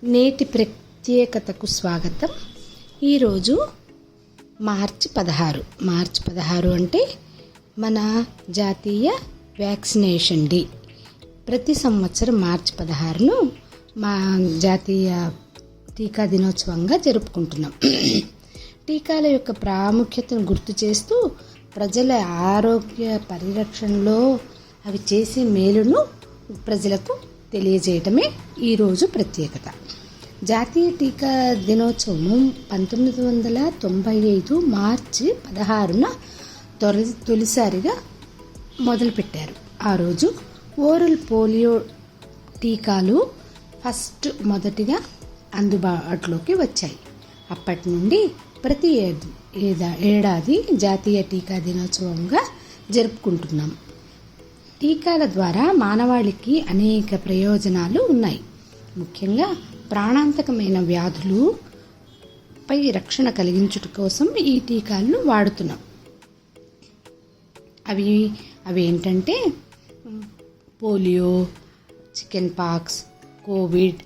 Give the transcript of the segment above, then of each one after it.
నేటి ప్రత్యేకతకు స్వాగతం. ఈరోజు మార్చి 16 అంటే మన జాతీయ వ్యాక్సినేషన్ డే. ప్రతి సంవత్సరం మార్చి 16ను మా జాతీయ టీకా దినోత్సవంగా జరుపుకుంటున్నాం. టీకాల యొక్క ప్రాముఖ్యతను గుర్తు చేస్తూ ప్రజల ఆరోగ్య పరిరక్షణలో అవి చేసే మేలును ప్రజలకు తెలియజేయటమే ఈరోజు ప్రత్యేకత. జాతీయ టీకా దినోత్సవం 1995 మార్చి 16న తొలిసారిగా మొదలుపెట్టారు. ఆ రోజు ఓరల్ పోలియో టీకాలు మొదటిగా అందుబాటులోకి వచ్చాయి. అప్పటి నుండి ప్రతి ఏడాది జాతీయ టీకా దినోత్సవంగా జరుపుకుంటున్నాం. టీకాల ద్వారా మానవాళికి అనేక ప్రయోజనాలు ఉన్నాయి. ముఖ్యంగా ప్రాణాంతకమైన వ్యాధులపై రక్షణ కలిగించుట కోసం ఈ టీకాలను వాడుతున్నాం. అవి ఏంటంటే పోలియో, చికెన్ పాక్స్, కోవిడ్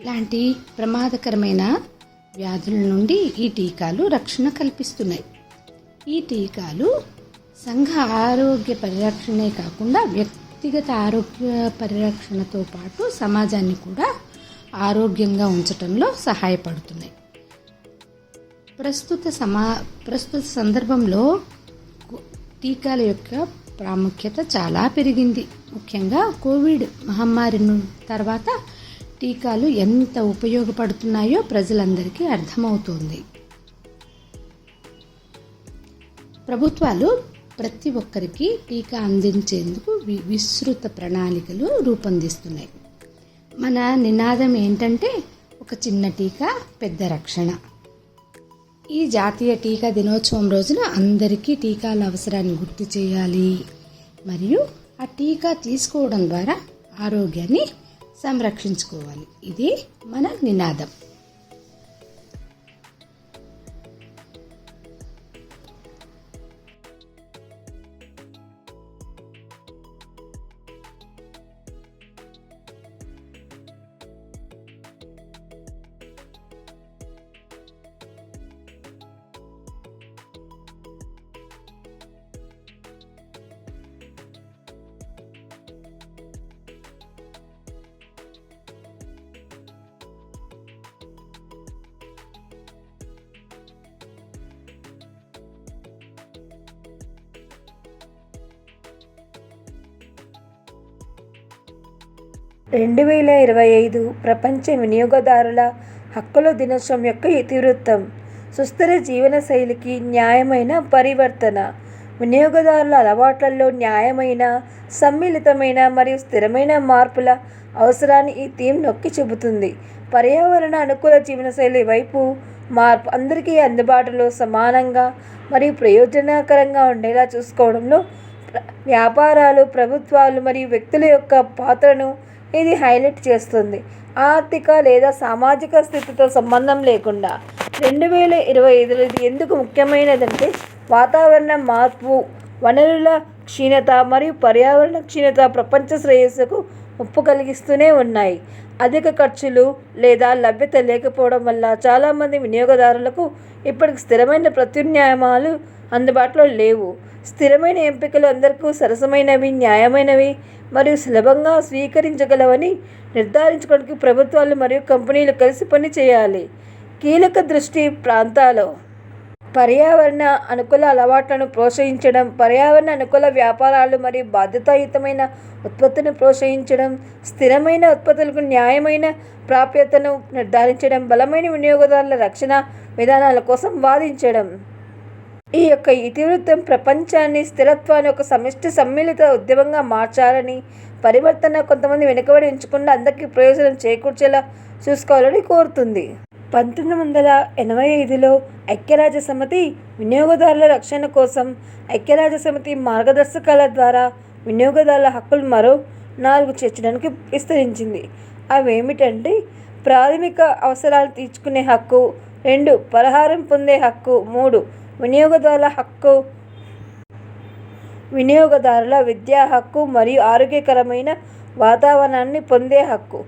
లాంటి ప్రమాదకరమైన వ్యాధుల నుండి ఈ టీకాలు రక్షణ కల్పిస్తున్నాయి. ఈ టీకాలు సంఘ ఆరోగ్య పరిరక్షణే కాకుండా వ్యక్తిగత ఆరోగ్య పరిరక్షణతో పాటు సమాజాన్ని కూడా ఆరోగ్యంగా ఉంచటంలో సహాయపడుతున్నాయి. ప్రస్తుత సందర్భంలో టీకాల యొక్క ప్రాముఖ్యత చాలా పెరిగింది. ముఖ్యంగా కోవిడ్ మహమ్మారి తర్వాత టీకాలు ఎంత ఉపయోగపడుతున్నాయో ప్రజలందరికీ అర్థమవుతోంది. ప్రభుత్వాలు ప్రతి ఒక్కరికి టీకా అందించేందుకు విస్తృత ప్రణాళికలు రూపొందిస్తున్నాయి. మన నినాదం ఏంటంటే ఒక చిన్న టీకా పెద్ద రక్షణ. ఈ జాతీయ టీకా దినోత్సవం రోజున అందరికీ టీకాల అవసరాన్ని గుర్తు చేయాలి మరియు ఆ టీకా తీసుకోవడం ద్వారా ఆరోగ్యాన్ని సంరక్షించుకోవాలి. ఇది మన నినాదం. ప్రపంచ వినియోగదారుల హక్కుల దినోత్సవం యొక్క ఇతివృత్తం. సుస్థిర జీవనశైలికి న్యాయమైన పరివర్తన. వినియోగదారుల అలవాట్లలో న్యాయమైన, సమ్మిళితమైన మరియు స్థిరమైన మార్పుల అవసరాన్ని ఈ థీమ్ నొక్కి చెబుతుంది. పర్యావరణ అనుకూల జీవనశైలి వైపు మార్పు అందరికీ అందుబాటులో, సమానంగా మరియు ప్రయోజనకరంగా ఉండేలా చూసుకోవడంలో వ్యాపారాలు, ప్రభుత్వాలు మరియు వ్యక్తుల యొక్క పాత్రను ఇది హైలైట్ చేస్తుంది. ఆర్థిక లేదా సామాజిక స్థితితో సంబంధం లేకుండా 2025లో ఇది ఎందుకు ముఖ్యమైనదంటే వాతావరణ మార్పు, వనరుల క్షీణత మరియు పర్యావరణ క్షీణత ప్రపంచ శ్రేయస్సుకు ముప్పు కలిగిస్తూనే ఉన్నాయి. అధిక ఖర్చులు లేదా లభ్యత లేకపోవడం వల్ల చాలామంది వినియోగదారులకు ఇప్పటికి స్థిరమైన ప్రత్యామ్నాయాలు అందుబాటులో లేవు. స్థిరమైన ఎంపికలు అందరికీ సరసమైనవి, న్యాయమైనవి మరియు సులభంగా స్వీకరించగలవని నిర్ధారించుకోవడానికి ప్రభుత్వాలు మరియు కంపెనీలు కలిసి పనిచేయాలి. కీలక దృష్టి ప్రాంతాలు. పర్యావరణ అనుకూల అలవాట్లను ప్రోత్సహించడం, పర్యావరణ అనుకూల వ్యాపారాలు మరియు బాధ్యతాయుతమైన ఉత్పత్తిని ప్రోత్సహించడం, స్థిరమైన ఉత్పత్తులకు న్యాయమైన ప్రాప్యతను నిర్ధారించడం, బలమైన వినియోగదారుల రక్షణ విధానాల కోసం వాదించడం. ఈ యొక్క ఇతివృత్తం ప్రపంచాన్ని స్థిరత్వాన్ని ఒక సమిష్టి సమ్మిళిత ఉద్యమంగా మార్చాలని, పరివర్తన కొంతమంది వెనుకబడి ఉంచకుండా అందరికీ ప్రయోజనం చేకూర్చేలా చూసుకోవాలని కోరుతుంది. 1985లో ఐక్యరాజ్యసమితి వినియోగదారుల రక్షణ కోసం ఐక్యరాజ్యసమితి మార్గదర్శకాల ద్వారా వినియోగదారుల హక్కులు మరో 4 చేర్చడానికి విస్తరించింది. అవేమిటంటే ప్రాథమిక అవసరాలు తీర్చుకునే హక్కు, 2 పరిహారం పొందే హక్కు, 3 వినియోగదారుల విద్యా హక్కు మరియు ఆరోగ్యకరమైన వాతావరణాన్ని పొందే హక్కు,